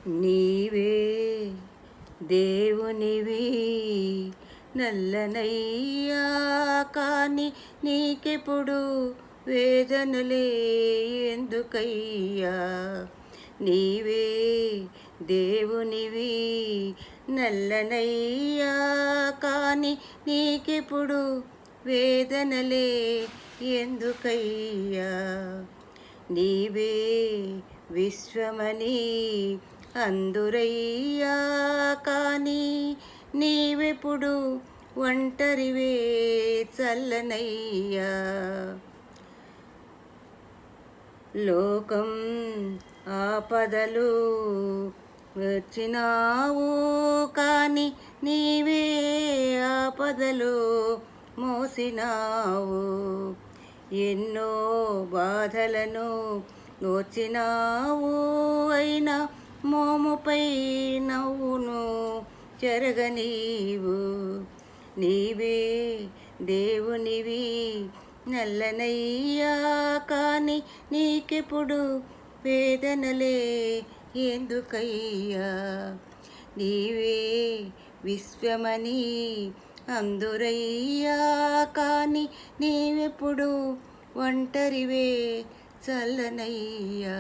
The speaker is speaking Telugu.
నీవే దేవునివి నల్లనయ్యా, కాని నీకెప్పుడు వేదనలే ఎందుకయ్యా. నీవే దేవునివి నల్లనయ్యా, కాని నీకెప్పుడు వేదనలే ఎందుకయ్యా. నీవే విశ్వమని అందురయ్యా, కాని నీవెప్పుడు ఒంటరివే చల్లనయ్యా. లోకం ఆపదలు వచ్చినావు, కాని నీవే ఆపదలు మోసినావు. ఎన్నో బాధలను నోచినావు, అయినా మోముపై నవ్వును చెరగనీవు. నీవే దేవునివి నల్లనయ్యా, కాని నీకెప్పుడు వేదనలే ఎందుకయ్యా. నీవే విశ్వమని అందురయ్యా, కాని నీవెప్పుడు ఒంటరివే చల్లనయ్యా.